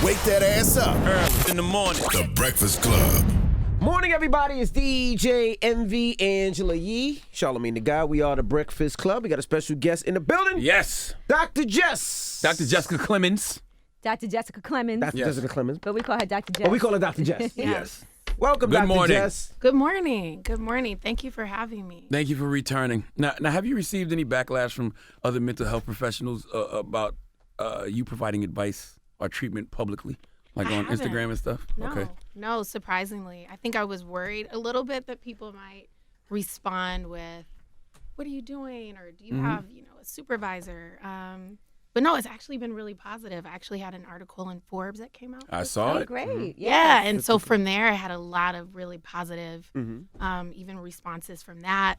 Wake that ass up. Early in the morning. The Breakfast Club. Morning, everybody. It's DJ MV Angela Yee, Charlamagne the Guy. We are the Breakfast Club. We got a special guest in the building. Yes. Dr. Jess. Dr. Jessica Clemons. Dr. Jessica Clemons. Dr. Jessica Clemons. But we call her Dr. Jess. Oh, we call her Dr. Jess. Yes. Welcome, Good Dr. morning. Jess. Good morning. Good morning. Thank you for having me. Thank you for returning. Now, have you received any backlash from other mental health professionals about you providing advice or treatment publicly, like on haven't. Instagram and stuff? No, Okay. no, surprisingly. I think I was worried a little bit that people might respond with, what are you doing? Or do you have, a supervisor? But no, it's actually been really positive. I actually had an article in Forbes that came out. I saw Oh, it. great. Yeah, and so from there, I had a lot of really positive, even responses from that.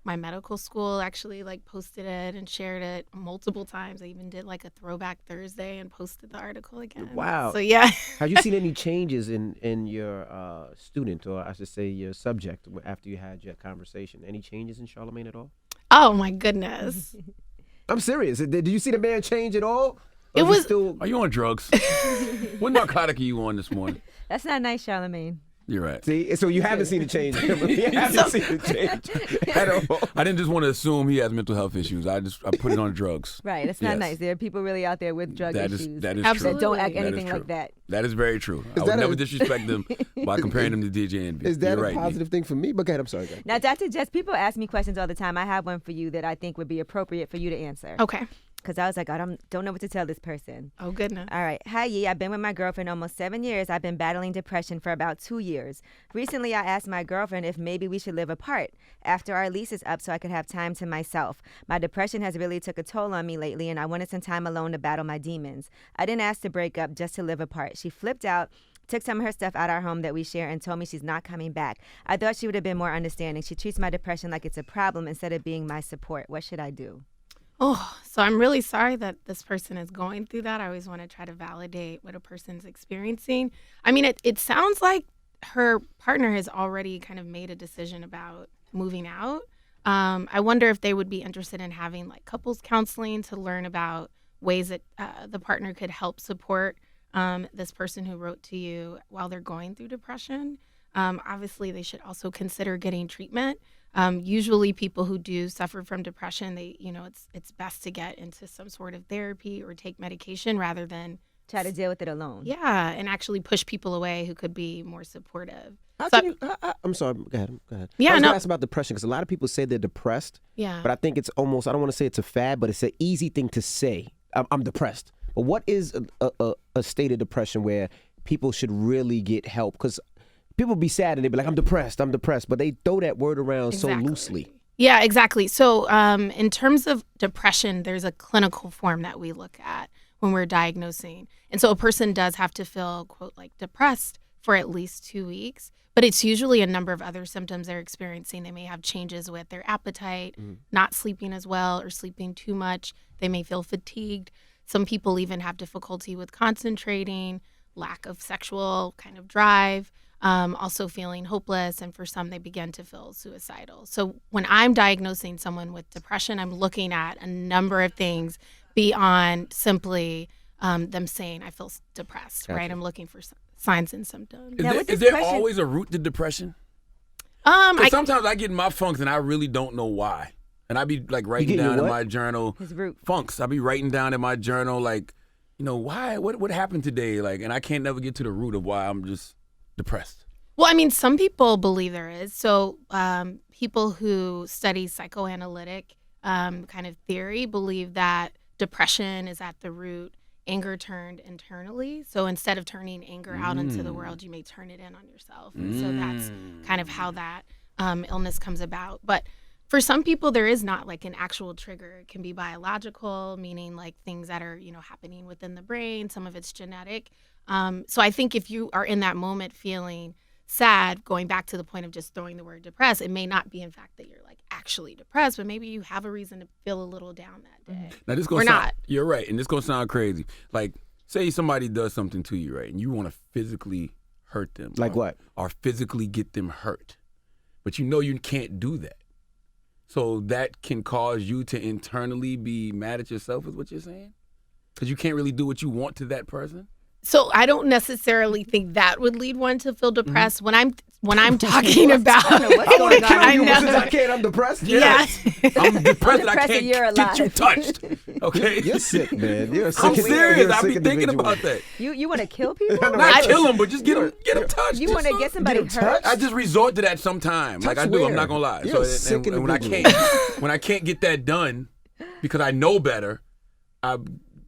My medical school actually posted it and shared it multiple times. I even did a throwback Thursday and posted the article again. Wow. So yeah. Have you seen any changes in your student, or I should say your subject, after you had your conversation? Any changes in Charlamagne at all? Oh my goodness. I'm serious. Did you see the man change at all? Or It is he was- still... Are you on drugs? What narcotic are you on this morning? That's not nice, Charlamagne. You're right. See, so you haven't seen the change. You haven't seen the change at all. I didn't just want to assume he has mental health issues. I put it on drugs. Right. That's not Yes. nice. There are people really out there with drug That issues. is that is Absolutely. true. That don't act That is anything true. like that. That is very true. I that would never a- disrespect them by comparing them to DJ Envy. Is that You're a right, positive thing for me? But go ahead, I'm sorry. Go ahead. Now, Dr. Jess, people ask me questions all the time. I have one for you that I think would be appropriate for you to answer. Okay. Because I was like, I don't know what to tell this person. Oh goodness. All right. Hi, Yee. I've been with my girlfriend almost 7 years. I've been battling depression for about 2 years. Recently, I asked my girlfriend if maybe we should live apart after our lease is up so I could have time to myself. My depression has really took a toll on me lately, and I wanted some time alone to battle my demons. I didn't ask to break up, just to live apart. She flipped out, took some of her stuff out our home that we share, and told me she's not coming back. I thought she would have been more understanding. She treats my depression like it's a problem instead of being my support. What should I do? Oh, so I'm really sorry that this person is going through that. I always want to try to validate what a person's experiencing. I mean, it sounds like her partner has already kind of made a decision about moving out. I wonder if they would be interested in having couples counseling to learn about ways that the partner could help support this person who wrote to you while they're going through depression. Obviously, they should also consider getting treatment. Usually people who do suffer from depression, it's best to get into some sort of therapy or take medication rather than Try to deal with it alone. yeah, and actually push people away who could be more supportive. How So- can you, I'm sorry. Go ahead. Yeah, I was no. gonna ask about depression because a lot of people say they're depressed, Yeah. but I think it's almost, I don't want to say it's a fad, but it's an easy thing to say. I'm depressed. But what is a state of depression where people should really get help? Because people be sad and they be like, I'm depressed, but they throw that word around so Exactly. loosely. Yeah, exactly. So in terms of depression, there's a clinical form that we look at when we're diagnosing. And so a person does have to feel, quote, depressed for at least 2 weeks. But it's usually a number of other symptoms they're experiencing. They may have changes with their appetite, not sleeping as well or sleeping too much. They may feel fatigued. Some people even have difficulty with concentrating, lack of sexual kind of drive, also feeling hopeless. And for some, they begin to feel suicidal. So when I'm diagnosing someone with depression, I'm looking at a number of things beyond simply them saying, I feel depressed, right? I'm looking for signs and symptoms. Is Now, there, with is this there question- always a root to depression? 'Cause I, sometimes I get in my funks and I really don't know why. And I be writing get your down in what? my journal His root. funks. I be writing down in my journal why, what happened today? And I can't never get to the root of why I'm just depressed. well, I mean, some people believe there is. So people who study psychoanalytic kind of theory believe that depression is at the root, anger turned internally. So instead of turning anger out into the world, you may turn it in on yourself. And so that's kind of how that illness comes about. But for some people, there is not an actual trigger. It can be biological, meaning things that are, happening within the brain. Some of it's genetic. So I think if you are in that moment feeling sad, going back to the point of just throwing the word depressed, it may not be in fact that you're actually depressed, but maybe you have a reason to feel a little down that day. Now this Or gonna sound, not. You're right, and this gonna sound crazy. Say somebody does something to you, right, and you want to physically hurt them. Like what? Or physically get them hurt, but you can't do that. So that can cause you to internally be mad at yourself, is what you're saying? Because you can't really do what you want to that person. So I don't necessarily think that would lead one to feel depressed. When I'm talking about, what's going on. I know. Since I can't, I'm depressed. Yes. I'm depressed and I depressed and you're can't get you alive. touched. Okay? You're sick, man. You're a sick I'm serious. you're a I be sick thinking individual. about that. You want to kill people? Not kill them, but just get them touched. You Just want to so- get somebody Get 'em hurt? touched? I just resort to that sometime. Like I do. where? I'm not gonna lie. You're a sick and when I individual. can't, when I can't get that done because I know better, I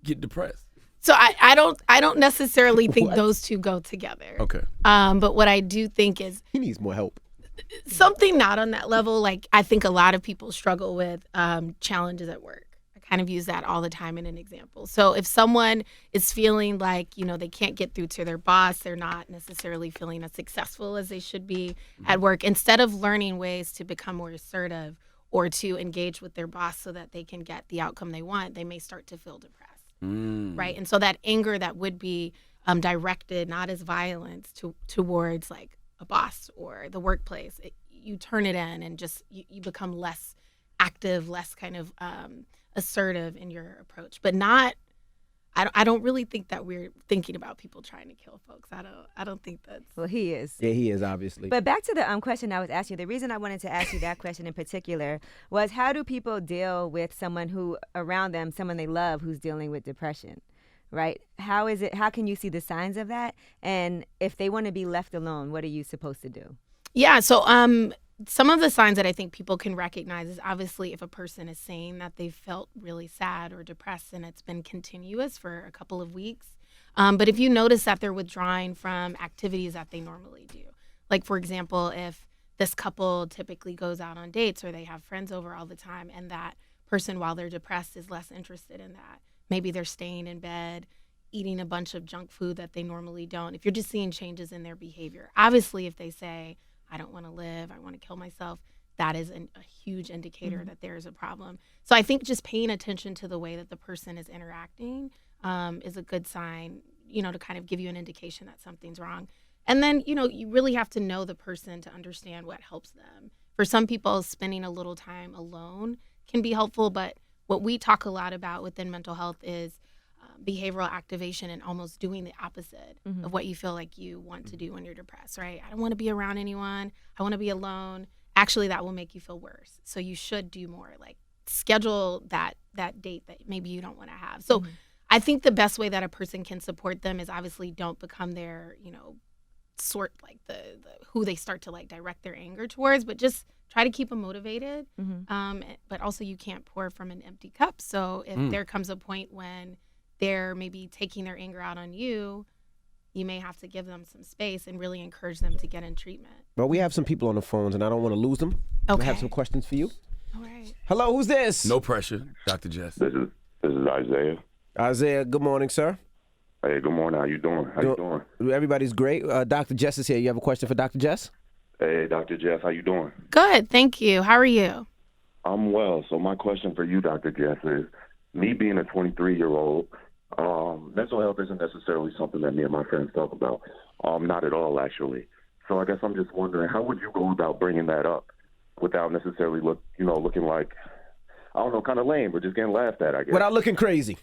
get depressed. So I don't necessarily think those two go together. Okay. But what I do think is He needs more help. something not on that level. Like I think a lot of people struggle with challenges at work. I kind of use that all the time in an example. So if someone is feeling like, they can't get through to their boss, they're not necessarily feeling as successful as they should be at work, instead of learning ways to become more assertive or to engage with their boss so that they can get the outcome they want, they may start to feel depressed. Right. And so that anger that would be directed not as violence towards like a boss or the workplace, you turn it in and just you become less active, less kind of assertive in your approach, but not. I don't really think that we're thinking about people trying to kill folks. I don't think that's. Well, he is. Yeah, he is, obviously. But back to the question I was asking you, the reason I wanted to ask you that question in particular was, how do people deal with someone who around them, someone they love, who's dealing with depression, right? How can you see the signs of that? And if they want to be left alone, what are you supposed to do? Yeah. So some of the signs that I think people can recognize is obviously if a person is saying that they felt really sad or depressed and it's been continuous for a couple of weeks. But if you notice that they're withdrawing from activities that they normally do, like, for example, if this couple typically goes out on dates or they have friends over all the time and that person, while they're depressed, is less interested in that. Maybe they're staying in bed, eating a bunch of junk food that they normally don't. If you're just seeing changes in their behavior, obviously if they say, I don't want to live, I want to kill myself, that is a huge indicator that there is a problem. So I think just paying attention to the way that the person is interacting is a good sign, to kind of give you an indication that something's wrong. And then, you really have to know the person to understand what helps them. For some people, spending a little time alone can be helpful, but what we talk a lot about within mental health is behavioral activation and almost doing the opposite of what you feel like you want to do when you're depressed, right? I don't want to be around anyone. I want to be alone. Actually, that will make you feel worse. So you should do more, like schedule that date that maybe you don't want to have. So I think the best way that a person can support them is obviously don't become their, sort like the who they start to like direct their anger towards, but just try to keep them motivated. But also you can't pour from an empty cup. So if there comes a point when they're maybe taking their anger out on you, you may have to give them some space and really encourage them to get in treatment. But we have some people on the phones, and I don't want to lose them. Okay. I have some questions for you. All right. Hello, who's this? No pressure, Dr. Jess. This is Isaiah. Isaiah, good morning, sir. Hey, good morning. How you doing? How you doing? Everybody's great. Dr. Jess is here. You have a question for Dr. Jess? Hey, Dr. Jess, how you doing? Good. Thank you. How are you? I'm well. So my question for you, Dr. Jess, is me being a 23-year-old, mental health isn't necessarily something that me and my friends talk about. Not at all, actually. So I guess I'm just wondering, how would you go about bringing that up without necessarily looking like, I don't know, kind of lame, but just getting laughed at, I guess. Without looking crazy.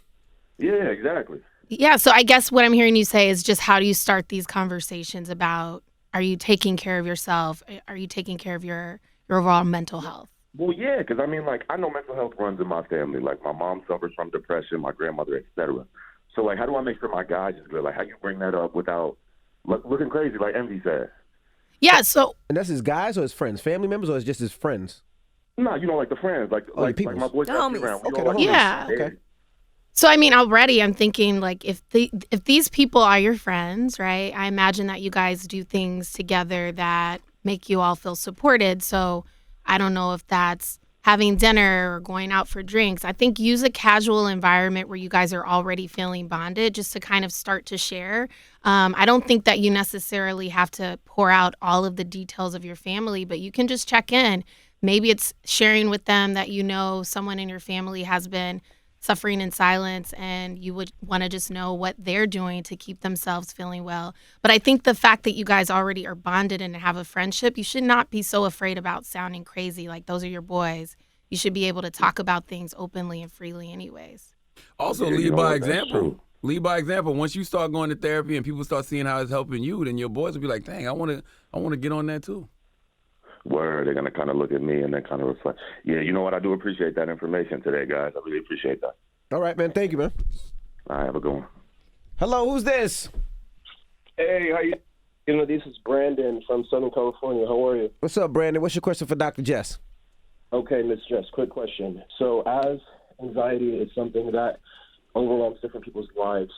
Yeah, exactly. Yeah. So I guess what I'm hearing you say is just how do you start these conversations about, are you taking care of yourself? Are you taking care of your overall mental health? Well, yeah, because I know mental health runs in my family. Like, my mom suffers from depression, my grandmother, etc. So, like, how do I make sure my guys is good? Like, how you bring that up without looking crazy, like Envy said? Yeah, so... And that's his guys or his friends? Family members or it's just his friends? No, like the friends. Like my boys The around. homies. Okay, the homies. Yeah. Okay. So, I mean, already I'm thinking, like, if these people are your friends, right, I imagine that you guys do things together that make you all feel supported. So I don't know if that's having dinner or going out for drinks. I think use a casual environment where you guys are already feeling bonded just to kind of start to share. I don't think that you necessarily have to pour out all of the details of your family, but you can just check in. Maybe it's sharing with them that someone in your family has been suffering in silence and you would want to just know what they're doing to keep themselves feeling well. But I think the fact that you guys already are bonded and have a friendship, you should not be so afraid about sounding crazy. Like, those are your boys. You should be able to talk about things openly and freely anyways. Also, Yeah, lead by that's example. true. Lead by example. Once you start going to therapy and people start seeing how it's helping you, then your boys will be like, dang, I want to get on that too. Word, they're going to kind of look at me and then kind of reflect. Yeah, you know what? I do appreciate that information today, guys. I really appreciate that. All right, man. Thank you, man. All right, have a good one. Hello, who's this? Hey, how you? You know, this is Brandon from Southern California. How are you? What's up, Brandon? What's your question for Dr. Jess? Okay, Ms. Jess, quick question. So as anxiety is something that overwhelms different people's lives,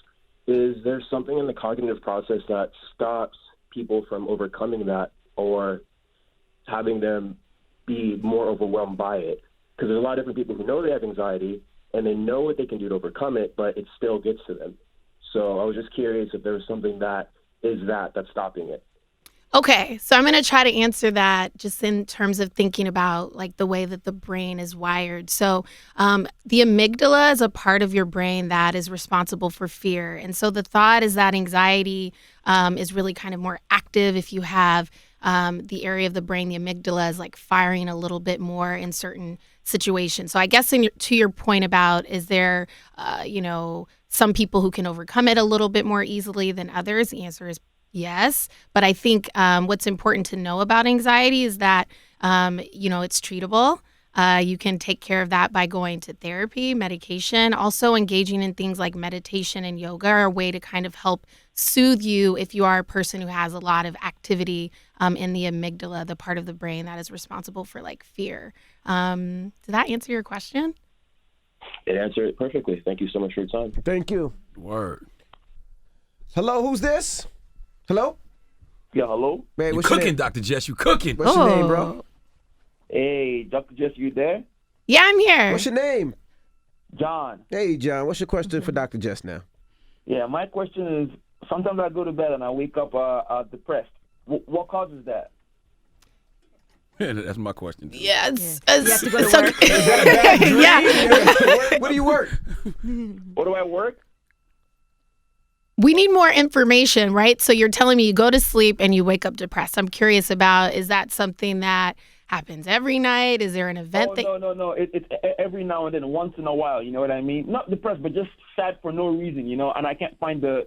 is there something in the cognitive process that stops people from overcoming that or having them be more overwhelmed by it? Because there's a lot of different people who know they have anxiety and they know what they can do to overcome it, but it still gets to them. So I was just curious if there was something that's stopping it. Okay, so I'm going to try to answer that just in terms of thinking about like the way that the brain is wired. So the amygdala is a part of your brain that is responsible for fear. And so the thought is that anxiety is really kind of more active if you have the area of the brain, the amygdala is like firing a little bit more in certain situations. So I guess to your point about is there, some people who can overcome it a little bit more easily than others, the answer is yes, but I think what's important to know about anxiety is that, it's treatable. You can take care of that by going to therapy, medication, also engaging in things like meditation and yoga are a way to kind of help soothe you if you are a person who has a lot of activity in the amygdala, the part of the brain that is responsible for like fear. Did that answer your question? It answered it perfectly. Thank you so much for your time. Thank you. Word. Hello, who's this? Hello? Yeah, hello? Man, You what's your cooking, name? Dr. Jess. You cooking. What's your name, bro? Hey, Dr. Jess, you there? Yeah, I'm here. What's your name? John. Hey, John. What's your question for Dr. Jess now? Yeah, my question is, sometimes I go to bed and I wake up depressed. What causes that? That's my question. Too. Yeah, You have to go to work. Yeah. Where do you work? What do I work? We need more information, right? So you're telling me you go to sleep and you wake up depressed. I'm curious about, is that something that happens every night? Is there an event No. It's every now and then, once in a while, you know what I mean? Not depressed, but just sad for no reason, and I can't find the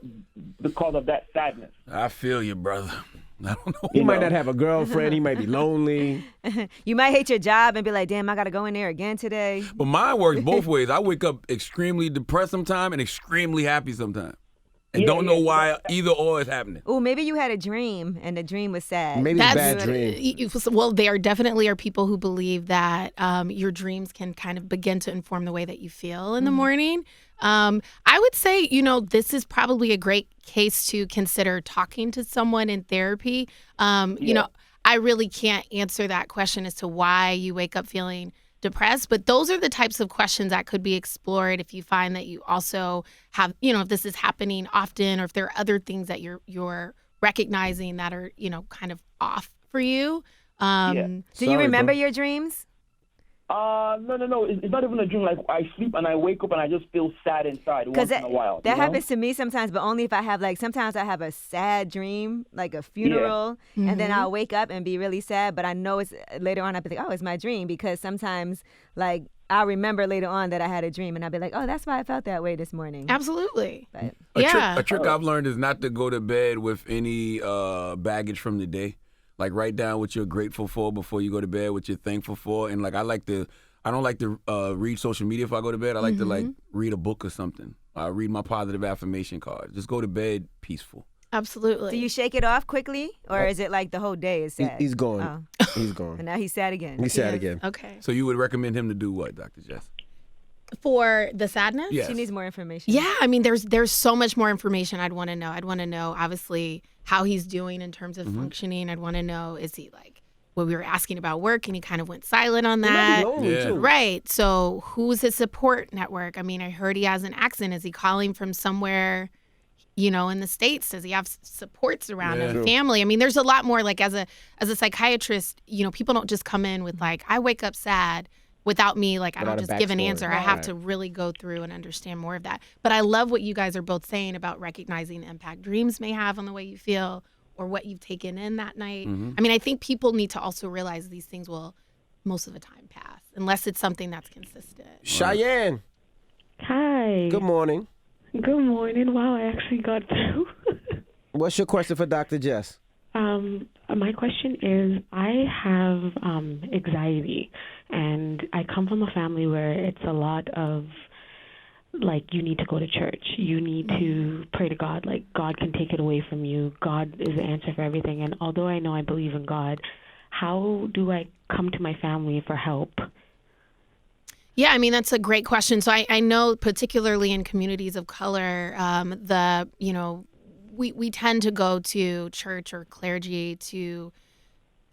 cause of that sadness. I feel you, brother. I don't know. He might not have a girlfriend. He might be lonely. You might hate your job and be like, damn, I got to go in there again today. But mine works both ways. I wake up extremely depressed sometimes and extremely happy sometimes. And don't know why either or is happening. Oh, maybe you had a dream and the dream was sad. Maybe it's a bad dream. Well, there definitely are people who believe that your dreams can kind of begin to inform the way that you feel in the morning. I would say, this is probably a great case to consider talking to someone in therapy. I really can't answer that question as to why you wake up feeling depressed, but those are the types of questions that could be explored if you find that you also have, if this is happening often or if there are other things that you're recognizing that are, kind of off for you. Do you remember your dreams? No. It's not even a dream. Like, I sleep and I wake up and I just feel sad inside once in a while. That happens to me sometimes, but only if I have sometimes I have a sad dream, like a funeral, and then I'll wake up and be really sad, but I know it's later on I'll be like, oh, it's my dream, because sometimes I'll remember later on that I had a dream and I'll be like, oh, that's why I felt that way this morning. Absolutely. But, A trick I've learned is not to go to bed with any baggage from the day. Like, write down what you're grateful for before you go to bed, what you're thankful for. And, I don't like to read social media if I go to bed. I like to, read a book or something. Read my positive affirmation card. Just go to bed peaceful. Absolutely. Do you shake it off quickly, or is it like the whole day is sad? He's gone. Oh. He's gone. And now he's sad again. He's sad again. Okay. So you would recommend him to do what, Dr. Jess? For the sadness? Yes. She needs more information. Yeah, I mean, there's so much more information I'd want to know. I'd want to know, obviously, how he's doing in terms of functioning. I'd want to know, is he we were asking about work and he kind of went silent on that. Yeah. Right. So who's his support network? I mean, I heard he has an accent. Is he calling from somewhere, in the States? Does he have supports around him, family? I mean, there's a lot more. As a psychiatrist, people don't just come in with I wake up sad without me. I don't just give an answer. I have to really go through and understand more of that. But I love what you guys are both saying about recognizing the impact dreams may have on the way you feel or what you've taken in that night. I mean, I think people need to also realize these things will most of the time pass unless it's something that's consistent. Cheyenne. Hi. Good morning. Good morning. Wow, I actually got through. What's your question for Dr. Jess? My question is, I have anxiety, and I come from a family where it's a lot of, like, you need to go to church. You need to pray to God. Like, God can take it away from you. God is the answer for everything. And although I know I believe in God, how do I come to my family for help? Yeah, I mean, that's a great question. So I know particularly in communities of color, we tend to go to church or clergy to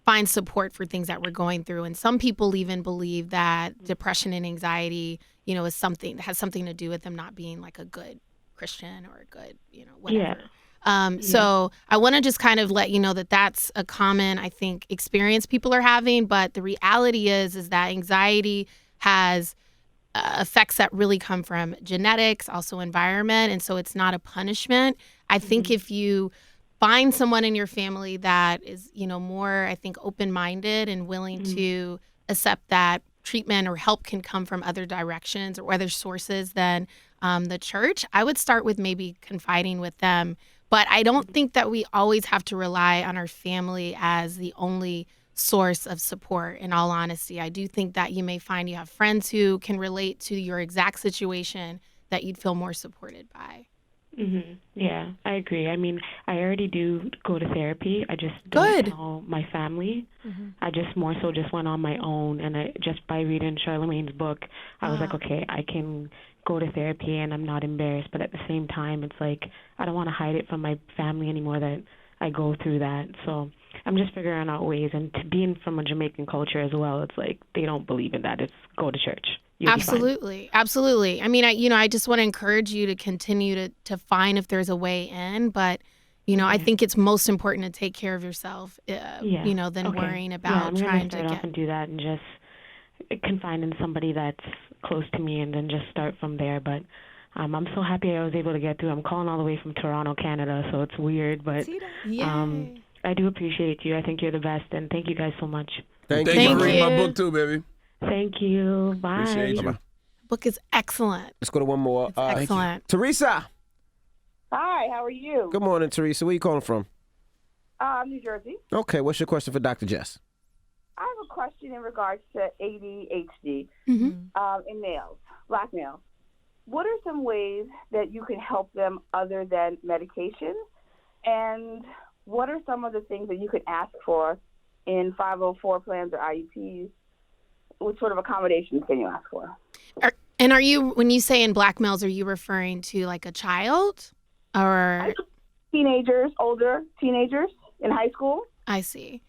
find support for things that we're going through. And some people even believe that depression and anxiety, is something that has something to do with them not being like a good Christian or a good, whatever. Yeah. So I want to just kind of let you know that that's a common, I think, experience people are having. But the reality is that anxiety has effects that really come from genetics, also environment. And so it's not a punishment. I think if you find someone in your family that is, more, I think, open-minded and willing to accept that treatment or help can come from other directions or other sources than the church, I would start with maybe confiding with them. But I don't think that we always have to rely on our family as the only source of support, in all honesty. I do think that you may find you have friends who can relate to your exact situation that you'd feel more supported by. Yeah, I agree. I mean, I already do go to therapy. I just don't tell my family. I just more so just went on my own, and I just by reading Charlamagne's book, I was like, okay, I can go to therapy and I'm not embarrassed. But at the same time, it's like I don't want to hide it from my family anymore that I go through that. So I'm just figuring out ways. And to being from a Jamaican culture as well, it's like they don't believe in that. It's go to church. Absolutely. I mean, I just want to encourage you to continue to find if there's a way in, but I think it's most important to take care of yourself, than worrying about trying to start off and do that and just confide in somebody that's close to me and then just start from there. But I'm so happy I was able to get through. I'm calling all the way from Toronto, Canada, so it's weird, but I do appreciate you. I think you're the best, and thank you guys so much. Thank you for reading my book too, baby. Thank you. Bye. Appreciate you. The book is excellent. Let's go to one more. Excellent. Teresa. Hi, how are you? Good morning, Teresa. Where you calling from? New Jersey. Okay, what's your question for Dr. Jess? I have a question in regards to ADHD in males, black males. What are some ways that you can help them other than medication? And what are some of the things that you can ask for in 504 plans or IEPs? What sort of accommodations can you ask for? And are you, when you say in black males, are you referring to like a child or teenagers, older teenagers in high school? I see.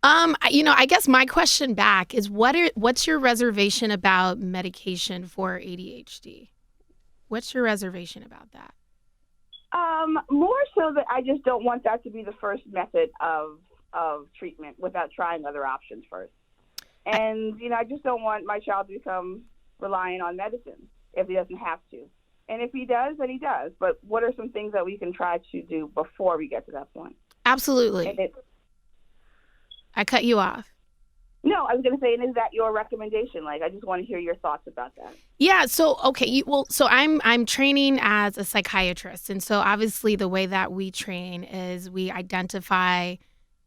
I guess my question back is what's your reservation about medication for ADHD? What's your reservation about that? More so that I just don't want that to be the first method of treatment without trying other options first. And, I just don't want my child to become reliant on medicine if he doesn't have to. And if he does, then he does. But what are some things that we can try to do before we get to that point? Absolutely. I cut you off. No, I was going to say, and is that your recommendation? Like, I just want to hear your thoughts about that. Yeah. So, okay. So I'm training as a psychiatrist. And so obviously the way that we train is we identify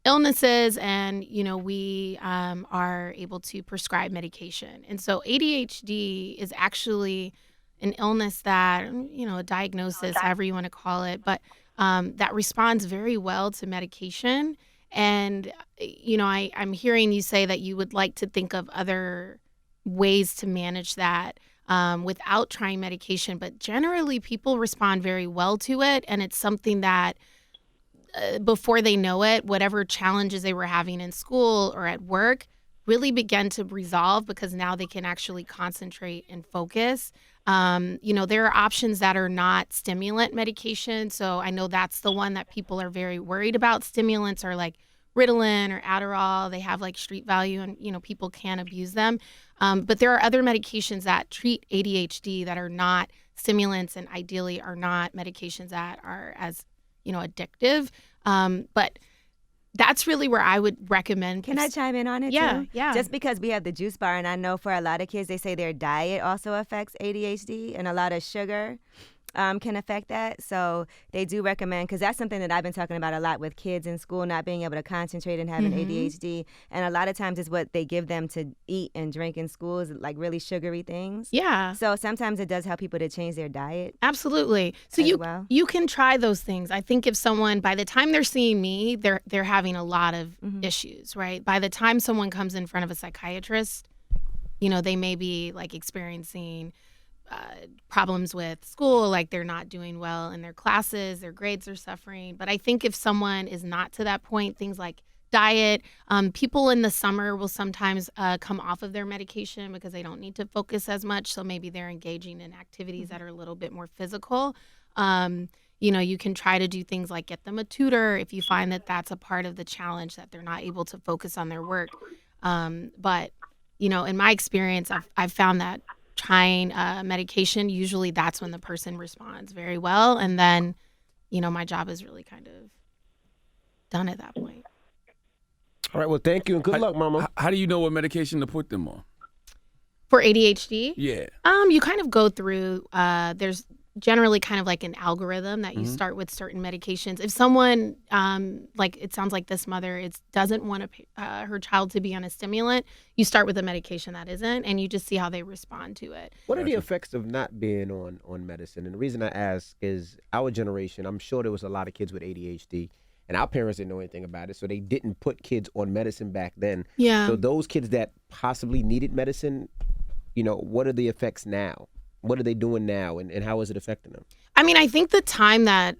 illnesses and, we are able to prescribe medication. And so ADHD is actually an illness that, a diagnosis, however you want to call it, but that responds very well to medication. And, I'm hearing you say that you would like to think of other ways to manage that without trying medication. But generally, people respond very well to it. And it's something that before they know it, whatever challenges they were having in school or at work really begin to resolve because now they can actually concentrate and focus. There are options that are not stimulant medication. So I know that's the one that people are very worried about. Stimulants are like Ritalin or Adderall. They have like street value and, people can abuse them. But there are other medications that treat ADHD that are not stimulants and ideally are not medications that are as, addictive. But that's really where I would recommend. Can I chime in on it too? Yeah. Just because we have the juice bar, and I know for a lot of kids, they say their diet also affects ADHD and a lot of sugar. can affect that. So they do recommend, because that's something that I've been talking about a lot with kids in school, not being able to concentrate and having ADHD. And a lot of times it's what they give them to eat and drink in schools, like really sugary things. Yeah. So sometimes it does help people to change their diet. Absolutely. So you can try those things. I think if someone, by the time they're seeing me, they're having a lot of issues, right? By the time someone comes in front of a psychiatrist, they may be like experiencing problems with school, like they're not doing well in their classes, their grades are suffering. But I think if someone is not to that point, things like diet, people in the summer will sometimes come off of their medication because they don't need to focus as much. So maybe they're engaging in activities that are a little bit more physical. You can try to do things like get them a tutor if you find that that's a part of the challenge, that they're not able to focus on their work. But in my experience, I've found that trying medication, usually that's when the person responds very well. And then, my job is really kind of done at that point. All right, well, thank you and good luck, Mama. How do you know what medication to put them on? For ADHD? Yeah. You kind of go through, there's generally kind of like an algorithm that you start with certain medications. If someone, like it sounds like this mother doesn't want her child to be on a stimulant, you start with a medication that isn't, and you just see how they respond to it. What are the effects of not being on medicine? And the reason I ask is our generation, I'm sure there was a lot of kids with ADHD, and our parents didn't know anything about it, so they didn't put kids on medicine back then. Yeah. So those kids that possibly needed medicine, what are the effects now? What are they doing now, and how is it affecting them? I mean, I think the time that,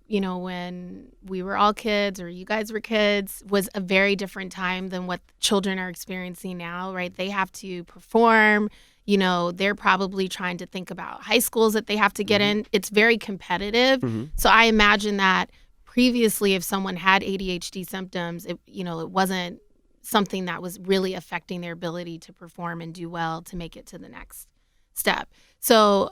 when we were all kids or you guys were kids was a very different time than what children are experiencing now, right? They have to perform. They're probably trying to think about high schools that they have to get in. It's very competitive. So I imagine that previously, if someone had ADHD symptoms, it wasn't something that was really affecting their ability to perform and do well to make it to the next step. So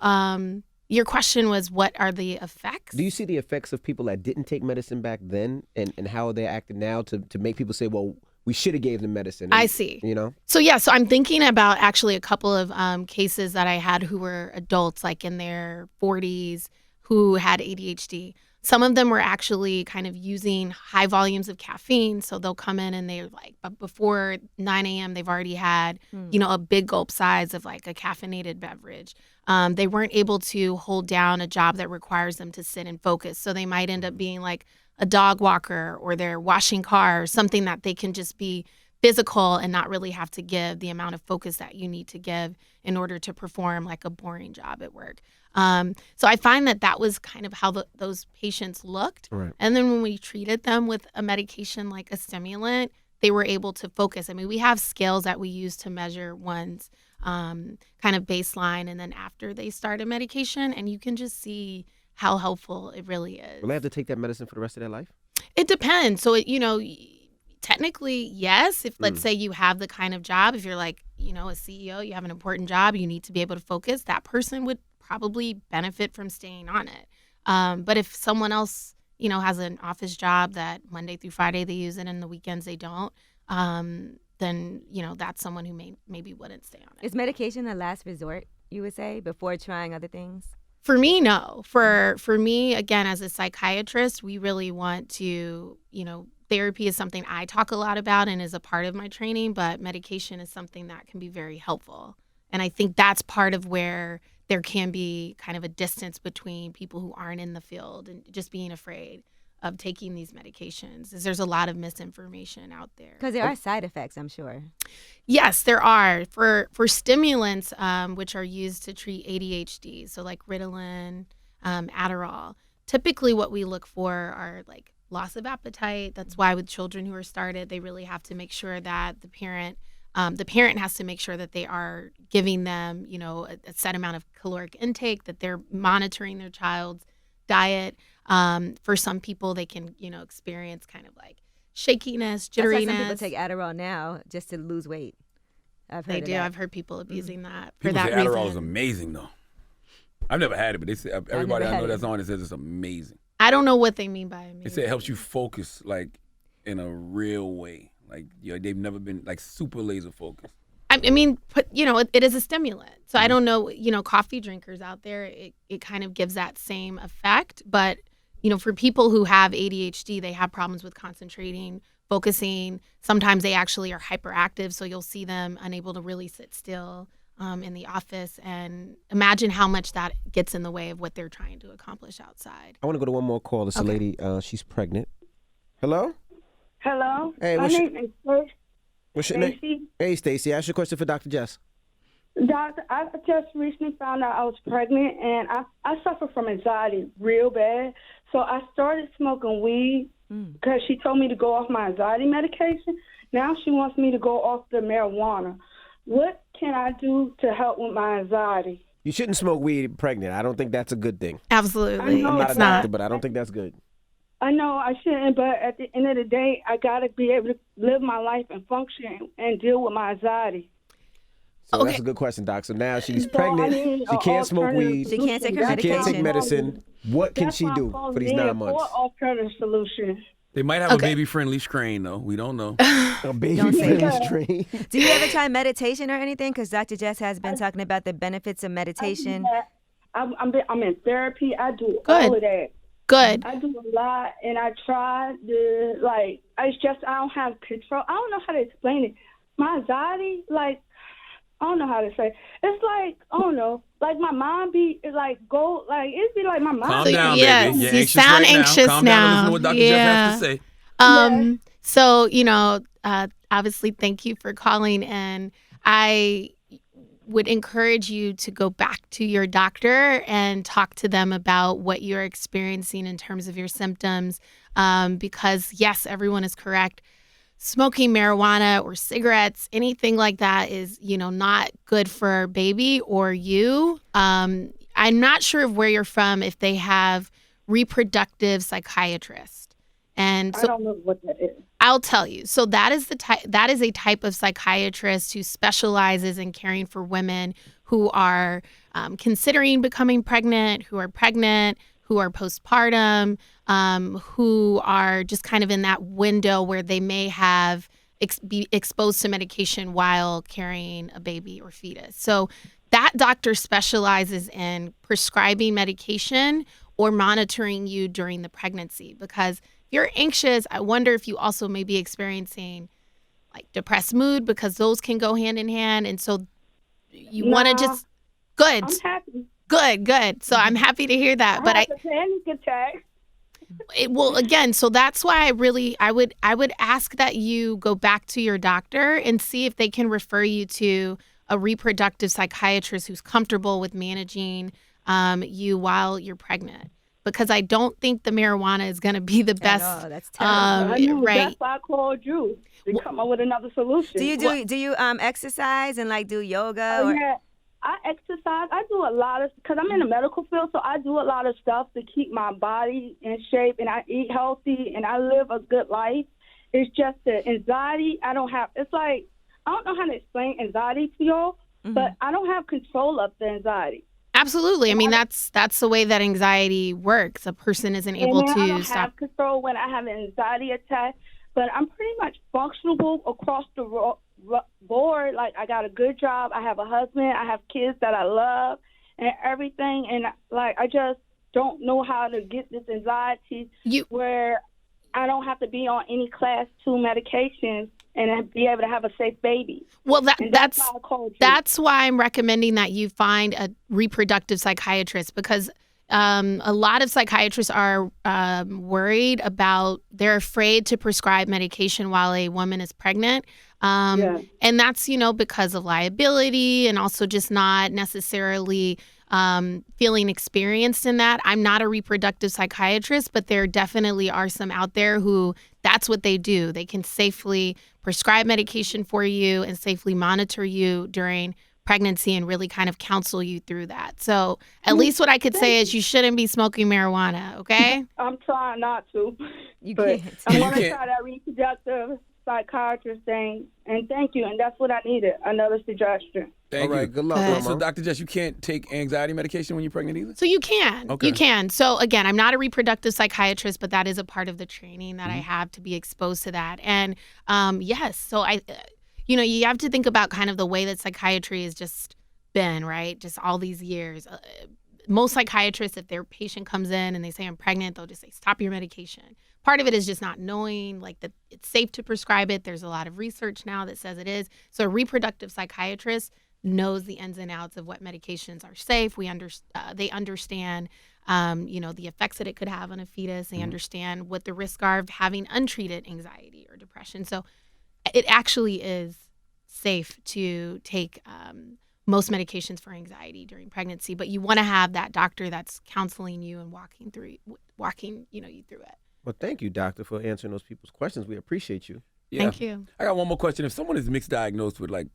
your question was, what are the effects? Do you see the effects of people that didn't take medicine back then and how they're acting now to make people say, well, we should have gave them medicine? I see. So I'm thinking about actually a couple of cases that I had who were adults, like in their 40s, who had ADHD. Some of them were actually kind of using high volumes of caffeine. So they'll come in and they're like, but before 9 a.m., they've already had, a big gulp size of like a caffeinated beverage. They weren't able to hold down a job that requires them to sit and focus. So they might end up being like a dog walker, or they're washing cars, something that they can just be physical and not really have to give the amount of focus that you need to give in order to perform like a boring job at work. So I find that was kind of how those patients looked. Right. And then when we treated them with a medication like a stimulant, they were able to focus. I mean, we have scales that we use to measure one's kind of baseline and then after they start a medication, and you can just see how helpful it really is. Will they have to take that medicine for the rest of their life? It depends. So, technically, yes. If let's say you have the kind of job, if you're like, a CEO, you have an important job, you need to be able to focus, that person would probably benefit from staying on it. But if someone else, has an office job that Monday through Friday they use it and the weekends they don't, then, that's someone who maybe wouldn't stay on it. Is medication a last resort, you would say, before trying other things? For me, no. For me, again, as a psychiatrist, we really want to, therapy is something I talk a lot about and is a part of my training, but medication is something that can be very helpful. And I think that's part of where there can be kind of a distance between people who aren't in the field and just being afraid of taking these medications, is there's a lot of misinformation out there. Because there are side effects, I'm sure. Yes, there are. For stimulants, which are used to treat ADHD, so like Ritalin, Adderall, typically what we look for are like loss of appetite. That's why with children who are started, they really have to make sure that the parent has to make sure that they are giving them, a set amount of caloric intake, that they're monitoring their child's diet. For some people, they can, experience kind of like shakiness, jitteriness. That's why some people take Adderall now just to lose weight. They do. I've heard people abusing that for People that say reason. Adderall is amazing, though. I've never had it, but they say everybody I know that's on it says it's amazing. I don't know what they mean by amazing. They say it helps you focus like in a real way. Like they've never been like super laser focused. I mean, it is a stimulant. So I don't know, coffee drinkers out there, it kind of gives that same effect. But, for people who have ADHD, they have problems with concentrating, focusing. Sometimes they actually are hyperactive. So you'll see them unable to really sit still in the office. And imagine how much that gets in the way of what they're trying to accomplish outside. I want to go to one more call. It's a lady, she's pregnant. Hello? Hello. Hey, my name is what's your name? Hey, Stacy. Ask your question for Dr. Jess. Doctor, I just recently found out I was pregnant, and I suffer from anxiety real bad. So I started smoking weed because she told me to go off my anxiety medication. Now she wants me to go off the marijuana. What can I do to help with my anxiety? You shouldn't smoke weed pregnant. I don't think that's a good thing. Absolutely. I'm not a doctor, but I don't think that's good. I know I shouldn't, but at the end of the day, I got to be able to live my life and function and deal with my anxiety. So that's a good question, Doc. So now she's pregnant. She can't smoke weed. She can't take her medication. She can't take medicine. What can she do for these 9 months? What alternative solution? They might have a baby-friendly strain, though. We don't know. A baby-friendly strain. Do you ever try meditation or anything? Because Dr. Jess has been talking about the benefits of meditation. I'm in therapy. I do all of that. Good. I do a lot, and I try to, it's just I don't have control. I don't know how to explain it. My anxiety, I don't know how to say it. It's I don't know, my mom be, it'd be like my mom. Calm down, yes, baby. You're you anxious sound right anxious Calm now. down and listen to what Dr. Jeff has to say. So, obviously, thank you for calling, and I would encourage you to go back to your doctor and talk to them about what you're experiencing in terms of your symptoms, because, yes, everyone is correct. Smoking marijuana or cigarettes, anything like that is, not good for baby or you. I'm not sure of where you're from, if they have reproductive psychiatrists. And so, I don't know what that is. I'll tell you. So that is a type of psychiatrist who specializes in caring for women who are considering becoming pregnant, who are postpartum, who are just kind of in that window where they may have be exposed to medication while carrying a baby or fetus. So that doctor specializes in prescribing medication or monitoring you during the pregnancy, because if you're anxious, I wonder if you also may be experiencing depressed mood, because those can go hand in hand. And so you want to just, good. I'm happy. Good. So I'm happy to hear that. I have a panic attack. Again, so that's why I would ask that you go back to your doctor and see if they can refer you to a reproductive psychiatrist who's comfortable with managing you while you're pregnant. Because I don't think the marijuana is going to be the best. Oh, that's terrible. Right. That's why I called you to come up with another solution. Do you exercise and do yoga? Yeah, I exercise. I do a lot of, because I'm in the medical field, so I do a lot of stuff to keep my body in shape, and I eat healthy, and I live a good life. It's just the anxiety I don't have. It's I don't know how to explain anxiety to y'all, but I don't have control of the anxiety. Absolutely. I mean, that's the way that anxiety works. A person isn't able to I don't stop. have control when I have an anxiety attack, but I'm pretty much functional across the board. I got a good job. I have a husband. I have kids that I love and everything. And I just don't know how to get this anxiety where I don't have to be on any class 2 medications and be able to have a safe baby. Well, that's why I'm recommending that you find a reproductive psychiatrist, because a lot of psychiatrists are worried about, they're afraid to prescribe medication while a woman is pregnant. And that's, because of liability and also just not necessarily feeling experienced in that. I'm not a reproductive psychiatrist, but there definitely are some out there who that's what they do. They can safely prescribe medication for you and safely monitor you during pregnancy and really kind of counsel you through that. So at least what I could say is you shouldn't be smoking marijuana, okay? I'm trying not to. I'm going to try that reproductive psychiatrist thing, and thank you. And that's what I needed, another suggestion. Thank All right, you. good luck, Mama. So, Dr. Jess, you can't take anxiety medication when you're pregnant either? So you can. Okay. You can. So again, I'm not a reproductive psychiatrist, but that is a part of the training that I have to be exposed to that. And yes, so you have to think about kind of the way that psychiatry has just been, right? Just all these years. Most psychiatrists, if their patient comes in and they say, I'm pregnant, they'll just say, stop your medication. Part of it is just not knowing, like, that it's safe to prescribe it. There's a lot of research now that says it is. So a reproductive psychiatrist knows the ins and outs of what medications are safe. They understand, the effects that it could have on a fetus. They understand what the risks are of having untreated anxiety or depression. So it actually is safe to take most medications for anxiety during pregnancy, but you want to have that doctor that's counseling you and walking you through it. Well, thank you, doctor, for answering those people's questions. We appreciate you. Yeah. Thank you. I got one more question. If someone is mixed diagnosed with like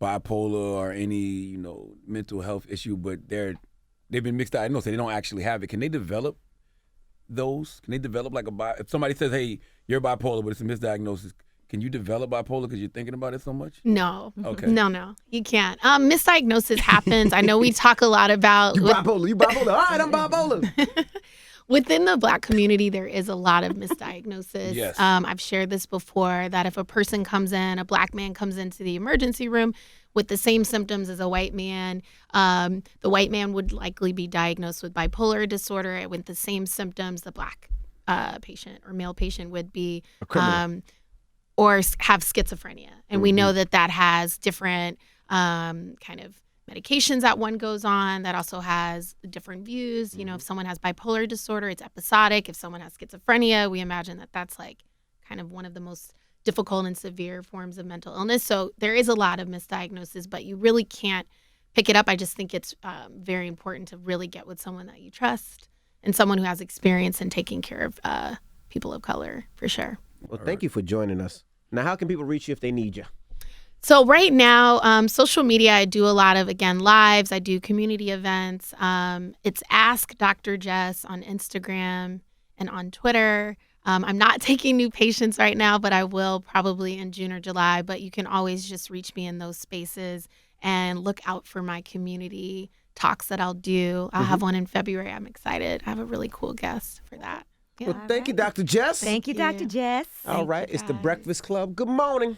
bipolar or any, mental health issue, but they've been mixed diagnosed and they don't actually have it, can they develop those? Can they develop if somebody says, hey, you're bipolar, but it's a misdiagnosis, can you develop bipolar because you're thinking about it so much? No. Okay. No, you can't. Misdiagnosis happens. I know we talk a lot about You bipolar. All right, I'm bipolar. Within the Black community, there is a lot of misdiagnosis. Yes. I've shared this before, that if a person comes in, a Black man comes into the emergency room with the same symptoms as a white man, the white man would likely be diagnosed with bipolar disorder. With the same symptoms, the Black patient or male patient would be or have schizophrenia. And we know that has different kind of medications that one goes on, that also has different views. If someone has bipolar disorder, it's episodic. If someone has schizophrenia, we imagine that that's like kind of one of the most difficult and severe forms of mental illness. So there is a lot of misdiagnosis, but you really can't pick it up. I just think it's very important to really get with someone that you trust and someone who has experience in taking care of people of color, for sure. Well, thank you for joining us. Now, how can people reach you if they need you? So right now, social media, I do a lot of, again, lives. I do community events. It's Ask Dr. Jess on Instagram and on Twitter. I'm not taking new patients right now, but I will probably in June or July. But you can always just reach me in those spaces and look out for my community talks that I'll do. I'll have one in February. I'm excited. I have a really cool guest for that. Yeah. Well, thank you, Dr. Jess. Thank you, Dr. Jess. All right, it's the Breakfast Club. Good morning.